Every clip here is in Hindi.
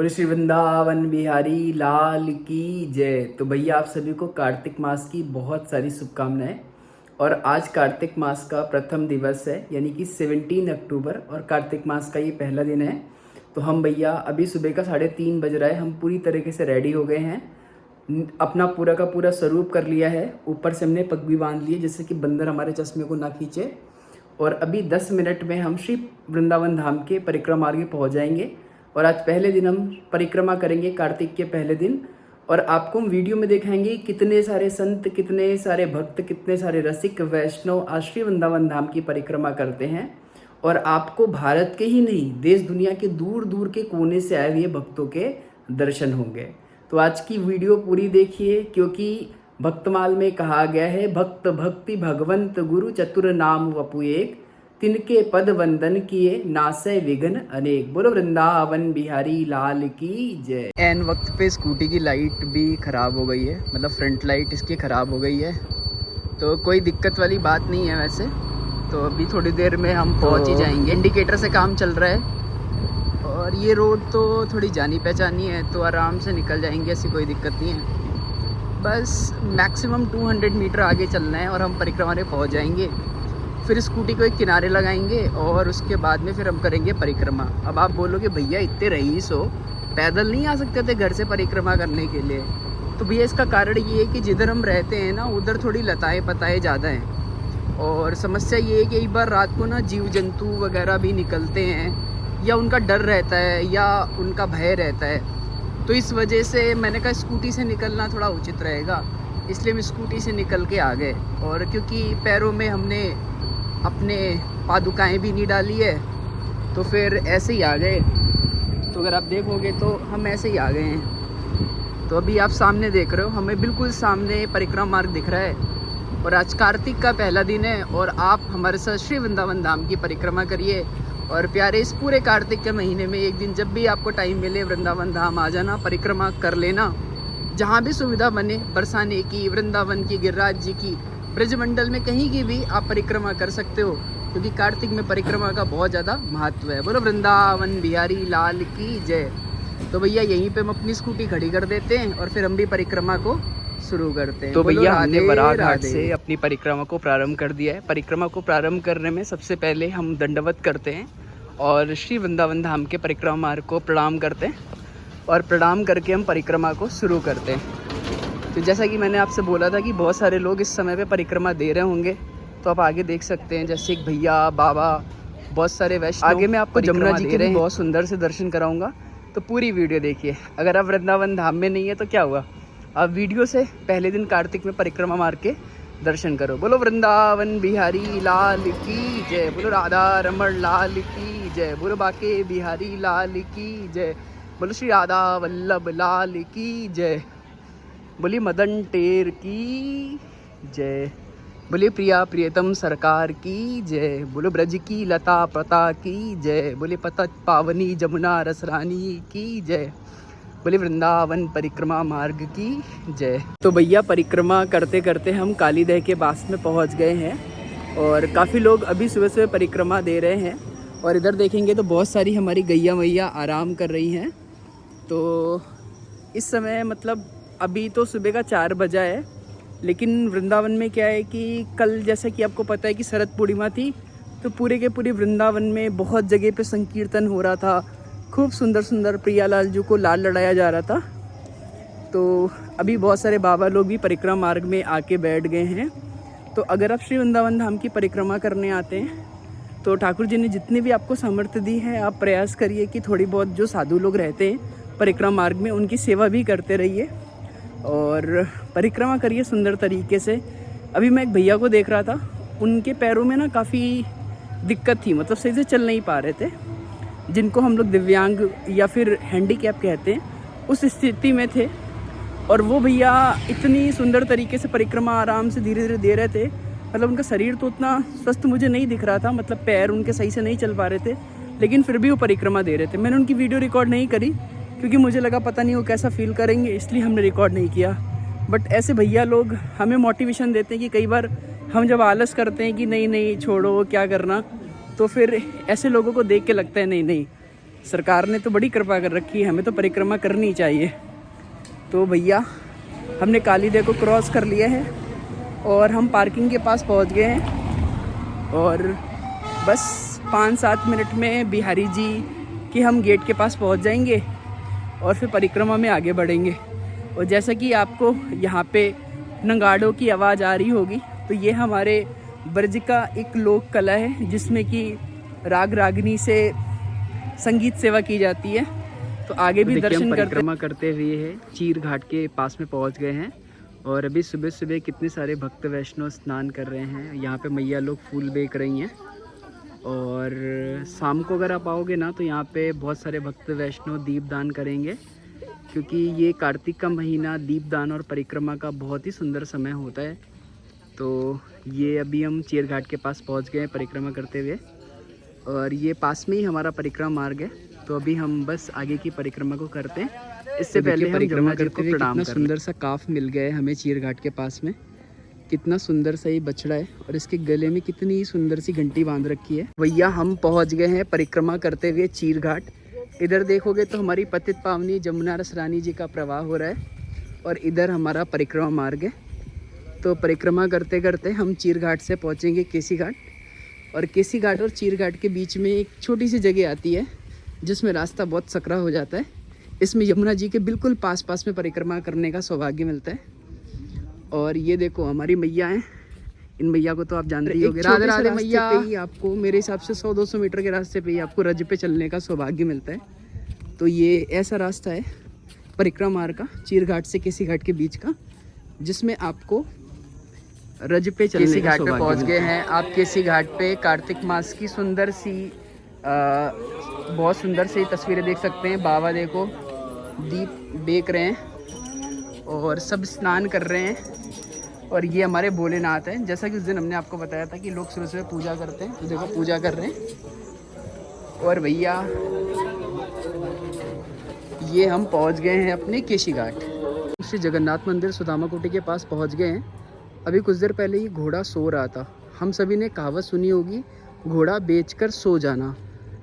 बोले श्री वृंदावन बिहारी लाल की जय। तो भैया आप सभी को कार्तिक मास की बहुत सारी शुभकामनाएं। और आज कार्तिक मास का प्रथम दिवस है, यानी कि 17 अक्टूबर, और कार्तिक मास का ये पहला दिन है। तो हम भैया अभी सुबह का 3:30 बज रहा है, हम पूरी तरीके से रेडी हो गए हैं, अपना पूरा का पूरा स्वरूप कर लिया है, ऊपर से हमने पग भी बांध लिए जिससे कि बंदर हमारे चश्मे को ना खींचे। और अभी 10 मिनट में हम श्री वृंदावन धाम के परिक्रमा मार्ग में पहुँच जाएंगे। और आज पहले दिन हम परिक्रमा करेंगे, कार्तिक के पहले दिन। और आपको हम वीडियो में दिखाएंगे कितने सारे संत, कितने सारे भक्त, कितने सारे रसिक वैष्णव आज श्री वृंदावन धाम की परिक्रमा करते हैं। और आपको भारत के ही नहीं, देश दुनिया के दूर दूर के कोने से आए हुए भक्तों के दर्शन होंगे। तो आज की वीडियो पूरी देखिए, क्योंकि भक्तमाल में कहा गया है, भक्त भक्ति भगवंत गुरु चतुर नाम वपु एक, तिनके पद वंदन किए नासै विघ्न अनेक। बोलो वृंदावन बिहारी लाल की जय। एन वक्त पे स्कूटी की लाइट भी ख़राब हो गई है, मतलब फ्रंट लाइट इसकी ख़राब हो गई है। तो कोई दिक्कत वाली बात नहीं है वैसे। तो अभी थोड़ी देर में हम पहुंच ही जाएंगे। इंडिकेटर से काम चल रहा है और ये रोड तो थोड़ी जानी पहचानी है, तो आराम से निकल जाएंगे, ऐसी कोई दिक्कत नहीं है। बस मैक्सिमम 200 मीटर आगे चलना है और हम परिक्रमा में पहुँच जाएंगे। फिर स्कूटी को एक किनारे लगाएंगे और उसके बाद में फिर हम करेंगे परिक्रमा। अब आप बोलोगे भैया इतने रईस हो, पैदल नहीं आ सकते थे घर से परिक्रमा करने के लिए? तो भैया इसका कारण ये है कि जिधर हम रहते हैं ना, उधर थोड़ी लताएं पताएं ज़्यादा हैं। और समस्या ये है कि एक बार रात को ना जीव जंतु वगैरह भी निकलते हैं, या उनका डर रहता है या उनका भय रहता है। तो इस वजह से मैंने कहा स्कूटी से निकलना थोड़ा उचित रहेगा, इसलिए हम स्कूटी से निकल के आ गए। और क्योंकि पैरों में हमने अपने पादुकाएं भी नहीं डाली है, तो फिर ऐसे ही आ गए। तो अगर आप देखोगे तो हम ऐसे ही आ गए हैं। तो अभी आप सामने देख रहे हो, हमें बिल्कुल सामने परिक्रमा मार्ग दिख रहा है। और आज कार्तिक का पहला दिन है और आप हमारे साथ श्री वृंदावन धाम की परिक्रमा करिए। और प्यारे इस पूरे कार्तिक के महीने में एक दिन जब भी आपको टाइम मिले, वृंदावन धाम आ जाना, परिक्रमा कर लेना। जहाँ भी सुविधा बने, बरसाने की, वृंदावन की, गिरिराज जी की, ब्रजमंडल में कहीं की भी आप परिक्रमा कर सकते हो, क्योंकि कार्तिक में परिक्रमा का बहुत ज़्यादा महत्व है। बोलो वृंदावन बिहारी लाल की जय। तो भैया यहीं पे हम अपनी स्कूटी खड़ी कर देते हैं और फिर हम भी परिक्रमा को शुरू करते हैं। तो भैया हमने बराह घाट से अपनी परिक्रमा को प्रारंभ कर दिया है। परिक्रमा को प्रारंभ करने में सबसे पहले हम दंडवत करते हैं और श्री वृंदावन धाम के परिक्रमा मार्ग को प्रणाम करते हैं, और प्रणाम करके हम परिक्रमा को शुरू करते हैं। तो जैसा कि मैंने आपसे बोला था कि बहुत सारे लोग इस समय पे परिक्रमा दे रहे होंगे, तो आप आगे देख सकते हैं, जैसे एक भैया, बाबा, बहुत सारे वैष्णव। आगे मैं आपको जमुना जी के भी बहुत सुंदर से दर्शन कराऊंगा, तो पूरी वीडियो देखिए। अगर आप वृंदावन धाम में नहीं है तो क्या हुआ, आप वीडियो से पहले दिन कार्तिक में परिक्रमा मार के दर्शन करो। बोलो वृंदावन बिहारी लाल की जय। बोलो राधा रमण लाल की जय। बोलो बाके बिहारी लाल की जय। बोलो श्री राधा वल्लभ लाल की जय। बोलिए मदन टेर की जय। बोलिए प्रिया प्रियतम सरकार की जय। बोलो ब्रज की लता प्रता की जय। बोले पता पावनी जमुना रसरानी की जय। बोले वृंदावन परिक्रमा मार्ग की जय। तो भैया परिक्रमा करते करते हम कालीदह के पास में पहुंच गए हैं, और काफ़ी लोग अभी सुबह सुबह परिक्रमा दे रहे हैं। और इधर देखेंगे तो बहुत सारी हमारी गैया मैया आराम कर रही हैं। तो इस समय मतलब अभी तो सुबह का 4 बजा है, लेकिन वृंदावन में क्या है कि कल जैसा कि आपको पता है कि शरद पूर्णिमा थी, तो पूरे के पूरे वृंदावन में बहुत जगह पे संकीर्तन हो रहा था। खूब सुंदर सुंदर प्रियालाल जी को लाल लड़ाया जा रहा था। तो अभी बहुत सारे बाबा लोग भी परिक्रमा मार्ग में आके बैठ गए हैं। तो अगर आप श्री वृंदावन धाम की परिक्रमा करने आते हैं, तो ठाकुर जी ने जितनी भी आपको सामर्थ्य दी है, आप प्रयास करिए कि थोड़ी बहुत जो साधु लोग रहते हैं परिक्रमा मार्ग में, उनकी सेवा भी करते रहिए और परिक्रमा करिए सुंदर तरीके से। अभी मैं एक भैया को देख रहा था, उनके पैरों में ना काफ़ी दिक्कत थी, मतलब सही से चल नहीं पा रहे थे, जिनको हम लोग दिव्यांग या फिर हैंडीकैप कहते हैं, उस स्थिति में थे। और वो भैया इतनी सुंदर तरीके से परिक्रमा आराम से धीरे धीरे दे रहे थे, मतलब उनका शरीर तो उतना स्वस्थ मुझे नहीं दिख रहा था, मतलब पैर उनके सही से नहीं चल पा रहे थे, लेकिन फिर भी वो परिक्रमा दे रहे थे। मैंने उनकी वीडियो रिकॉर्ड नहीं करी, क्योंकि मुझे लगा पता नहीं वो कैसा फील करेंगे, इसलिए हमने रिकॉर्ड नहीं किया। बट ऐसे भैया लोग हमें मोटिवेशन देते हैं कि कई बार हम जब आलस करते हैं कि नहीं नहीं छोड़ो क्या करना, तो फिर ऐसे लोगों को देख के लगता है नहीं नहीं सरकार ने तो बड़ी कृपा कर रखी है, हमें तो परिक्रमा करनी चाहिए। तो भैया हमने कालीदेव को क्रॉस कर लिया है और हम पार्किंग के पास पहुंच गए हैं और बस 5-7 मिनट में बिहारी जी के हम गेट के पास पहुंच जाएंगे और फिर परिक्रमा में आगे बढ़ेंगे। और जैसा कि आपको यहाँ पे नगाड़ों की आवाज़ आ रही होगी, तो ये हमारे ब्रज का एक लोक कला है जिसमें कि राग रागनी से संगीत सेवा की जाती है। तो आगे भी दर्शन परिक्रमा करते हुए है चीर घाट के पास में पहुंच गए हैं और अभी सुबह सुबह कितने सारे भक्त वैष्णव स्नान कर रहे हैं। यहाँ पे मैया लोग फूल बेच रही हैं और शाम को अगर आप आओगे ना तो यहाँ पे बहुत सारे भक्त वैष्णव दीपदान करेंगे, क्योंकि ये कार्तिक का महीना दीपदान और परिक्रमा का बहुत ही सुंदर समय होता है। तो ये अभी हम चीर घाट के पास पहुँच गए हैं परिक्रमा करते हुए और ये पास में ही हमारा परिक्रमा मार्ग है। तो अभी हम बस आगे की परिक्रमा को करते हैं। इससे पहले हम परिक्रमा करते हुए कितना सुंदर सा काफ मिल गया है हमें चीर घाट के पास में। कितना सुंदर सा ये बछड़ा है और इसके गले में कितनी सुंदर सी घंटी बांध रखी है। भैया हम पहुंच गए हैं परिक्रमा करते हुए चीर घाट। इधर देखोगे तो हमारी पतित पावनी जमुना रसरानी जी का प्रवाह हो रहा है और इधर हमारा परिक्रमा मार्ग है। तो परिक्रमा करते करते हम चीर घाट से पहुँचेंगे केसी घाट और केसी घाट और चीर घाट के बीच में एक छोटी सी जगह आती है जिसमें रास्ता बहुत सकरा हो जाता है। इसमें यमुना जी के बिल्कुल पास पास में परिक्रमा करने का सौभाग्य मिलता है। और ये देखो हमारी मैया हैं, इन मैया को तो आप जानते ही होंगे। राधे राधे मैया। पे ही आपको मेरे हिसाब से 100-200 मीटर के रास्ते पे ही आपको रज पे चलने का सौभाग्य मिलता है। तो ये ऐसा रास्ता है परिक्रमा मार्ग का चीर घाट से केसी घाट के बीच का, जिसमें आपको रज पे चलने केसी घाट पे पहुंच गए हैं आप। केसी घाट पे कार्तिक मास की सुंदर सी बहुत सुंदर सी तस्वीरें देख सकते हैं। बाबा देखो दीप बेक रहे हैं और सब स्नान कर रहे हैं। और ये हमारे भोलेनाथ हैं, जैसा कि उस दिन हमने आपको बताया था कि लोग सुबह सुबह पूजा करते हैं। तो देखो पूजा कर रहे हैं। और भैया ये हम पहुंच गए हैं अपने केशी घाट। श्री जगन्नाथ मंदिर सुदामा कुटी के पास पहुंच गए हैं। अभी कुछ देर पहले ही घोड़ा सो रहा था। हम सभी ने कहावत सुनी होगी, घोड़ा बेचकर सो जाना।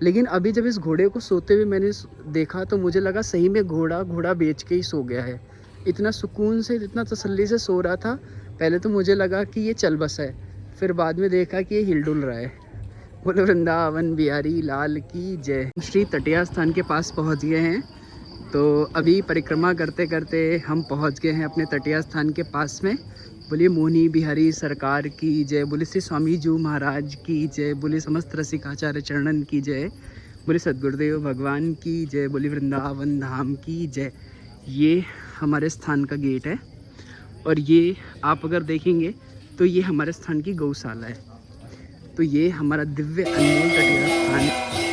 लेकिन अभी जब इस घोड़े को सोते हुए मैंने देखा तो मुझे लगा सही में घोड़ा बेच के ही सो गया है। इतना सुकून से, इतना तसल्ली से सो रहा था। पहले तो मुझे लगा कि ये चल बसा है, फिर बाद में देखा कि ये हिलडुल रहा है। बोलो वृंदावन बिहारी लाल की जय। श्री तटिया स्थान के पास पहुंच गए हैं। तो अभी परिक्रमा करते करते हम पहुंच गए हैं अपने तटिया स्थान के पास में। बोलिए मोहनी बिहारी सरकार की जय, बोले श्री स्वामी जी महाराज की जय, बोले समस्त रसिकाचार्य चरणन की जय, बोले सदगुरुदेव भगवान की जय, बोले वृंदावन धाम की जय। ये हमारे स्थान का गेट है और ये आप अगर देखेंगे तो ये हमारे स्थान की गौशाला है। तो ये हमारा दिव्य अनमोल तटिया स्थान है।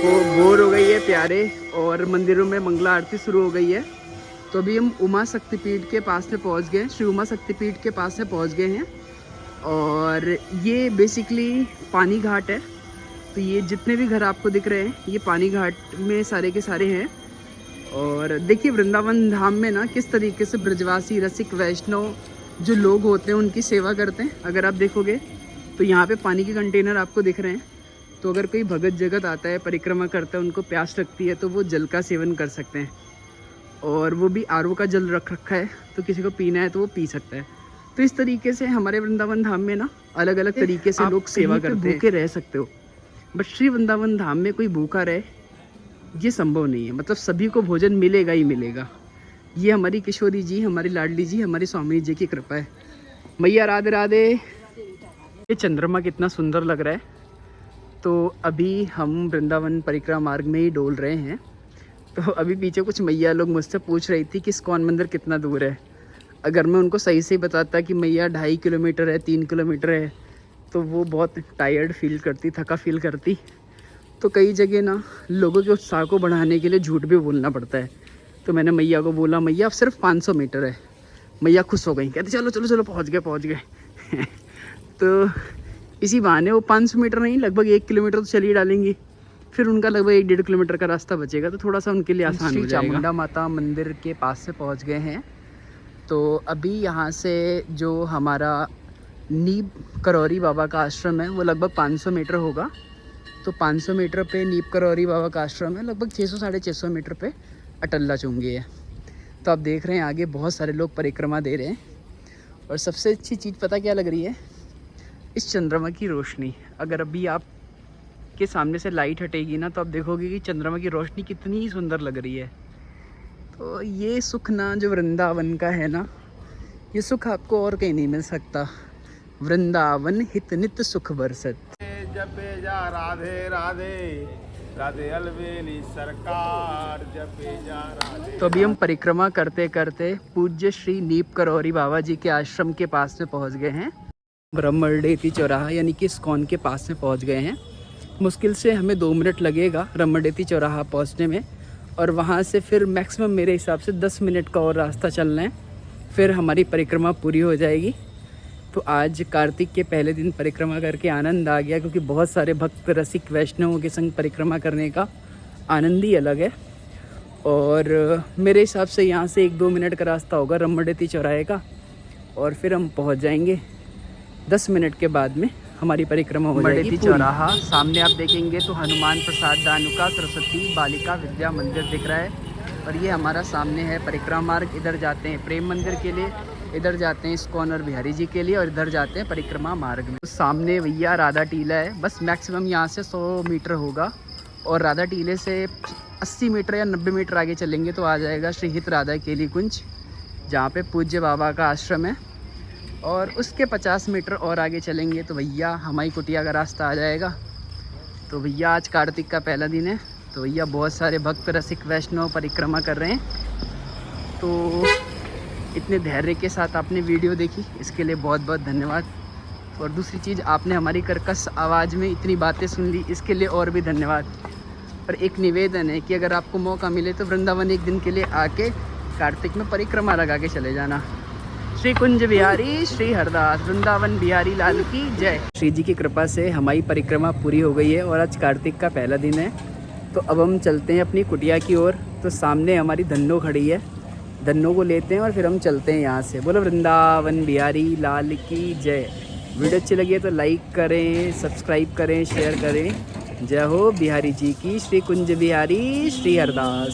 वो भोर हो गई है प्यारे और मंदिरों में मंगला आरती शुरू हो गई है। तो अभी हम उमा शक्तिपीठ के पास में पहुंच गए, श्री उमा शक्तिपीठ के पास में पहुंच गए हैं। और ये बेसिकली पानी घाट है। तो ये जितने भी घर आपको दिख रहे हैं ये पानी घाट में सारे के सारे हैं। और देखिए वृंदावन धाम में ना किस तरीके से ब्रजवासी रसिक वैष्णव जो लोग होते हैं उनकी सेवा करते हैं। अगर आप देखोगे तो यहाँ पे पानी के कंटेनर आपको दिख रहे हैं। तो अगर कोई भगत जगत आता है परिक्रमा करता है, उनको प्यास लगती है तो वो जल का सेवन कर सकते हैं। और वो भी आरओ का जल रख रखा है, तो किसी को पीना है तो वो पी सकता है। तो इस तरीके से हमारे वृंदावन धाम में ना अलग अलग तरीके से लोग सेवा करते हैं। भूखे रह सकते हो, बट श्री वृंदावन धाम में कोई भूखा रहे ये संभव नहीं है। मतलब सभी को भोजन मिलेगा ही मिलेगा। ये हमारी किशोरी जी, हमारी लाडली जी, हमारी स्वामी जी की कृपा है। मैया राधे राधे। ये चंद्रमा कितना सुंदर लग रहा है। तो अभी हम वृंदावन परिक्रमा मार्ग में ही डोल रहे हैं। तो अभी पीछे कुछ मैया लोग मुझसे पूछ रही थी कि इस्कॉन मंदिर कितना दूर है। अगर मैं उनको सही से बताता कि मैया 2.5 किलोमीटर है, 3 किलोमीटर है, तो वो बहुत टायर्ड फील करती, थका फील करती। तो कई जगह ना लोगों के उत्साह को बढ़ाने के लिए झूठ भी बोलना पड़ता है। तो मैंने मैया को बोला मैया अब सिर्फ 500 मीटर है। मैया खुश हो गई, कहते चलो चलो चलो पहुँच गए तो इसी बहाने वो 500 मीटर नहीं लगभग 1 किलोमीटर तो चली डालेंगी। फिर उनका लगभग 1-1.5 किलोमीटर का रास्ता बचेगा, तो थोड़ा सा उनके लिए आसान हो जाएगा। चामुंडा माता मंदिर के पास से पहुंच गए हैं। तो अभी यहाँ से जो हमारा नीब करौरी बाबा का आश्रम है वो लगभग 500 मीटर होगा। तो 500 मीटर पे नीप करौरी बाबा का आश्रम है, लगभग 600 साढ़े 600 मीटर पे अटल्ला चुंगी है। तो आप देख रहे हैं आगे बहुत सारे लोग परिक्रमा दे रहे हैं। और सबसे अच्छी चीज़ पता क्या लग रही है, इस चंद्रमा की रोशनी। अगर अभी आप के सामने से लाइट हटेगी ना तो आप देखोगे कि चंद्रमा की रोशनी कितनी ही सुंदर लग रही है। तो ये सुख ना जो वृंदावन का है ना, ये सुख आपको और कहीं नहीं मिल सकता। वृंदावन हित नित सुख बरसत। जपे जा राधे राधे राधे अलवेली सरकार, जपे जा राधे। तो अभी हम परिक्रमा करते करते पूज्य श्री नीप करौरी बाबा जी के आश्रम के पास में पहुंच गए हैं। रमणडेती चौराहा यानी कि इस्कॉन के पास में पहुंच गए हैं। मुश्किल से हमें 2 मिनट लगेगा रमणडेती चौराहा पहुंचने में, और वहां से फिर मैक्सिमम मेरे हिसाब से 10 मिनट का और रास्ता चलना है, फिर हमारी परिक्रमा पूरी हो जाएगी। तो आज कार्तिक के पहले दिन परिक्रमा करके आनंद आ गया, क्योंकि बहुत सारे भक्त रसिक वैष्णवों के संग परिक्रमा करने का आनंद ही अलग है। और मेरे हिसाब से यहाँ से 1-2 मिनट का रास्ता होगा रमणडेती चौराहे का, और फिर हम पहुँच जाएंगे 10 मिनट के बाद में हमारी परिक्रमा हो जाएगी। रमणडेती चौराहा सामने आप देखेंगे तो हनुमान प्रसाद दानुका सरस्वती बालिका विद्या मंदिर दिख रहा है। और ये हमारा सामने है परिक्रमा मार्ग। इधर जाते हैं प्रेम मंदिर के लिए, इधर जाते हैं इस्कॉन और बिहारी जी के लिए, और इधर जाते हैं परिक्रमा मार्ग में। तो सामने भैया राधा टीला है, बस मैक्सिमम यहाँ से 100 मीटर होगा, और राधा टीले से 80 मीटर या 90 मीटर आगे चलेंगे तो आ जाएगा श्री हित राधा केली कुंज, जहाँ पे पूज्य बाबा का आश्रम है। और उसके 50 मीटर और आगे चलेंगे तो भैया हमारी कुटिया का रास्ता आ जाएगा। तो भैया आज कार्तिक का पहला दिन है, तो भैया बहुत सारे भक्त रसिक वैष्णव परिक्रमा कर रहे हैं। तो इतने धैर्य के साथ आपने वीडियो देखी, इसके लिए बहुत बहुत धन्यवाद। और दूसरी चीज़, आपने हमारी कर्कश आवाज़ में इतनी बातें सुन ली, इसके लिए और भी धन्यवाद। पर एक निवेदन है कि अगर आपको मौका मिले तो वृंदावन एक दिन के लिए आके कार्तिक में परिक्रमा लगा के चले जाना। श्री कुंज बिहारी श्री हरदास, वृंदावन बिहारी लाल की जय। श्री जी की कृपा से हमारी परिक्रमा पूरी हो गई है और आज कार्तिक का पहला दिन है। तो अब हम चलते हैं अपनी कुटिया की ओर। तो सामने हमारी धन्नो खड़ी है, धन्नो को लेते हैं और फिर हम चलते हैं यहाँ से। बोलो वृंदावन बिहारी लाल की जय। वीडियो अच्छी लगी है तो लाइक करें, सब्सक्राइब करें, शेयर करें। जय हो बिहारी जी की। श्री कुंज बिहारी श्री हरदास।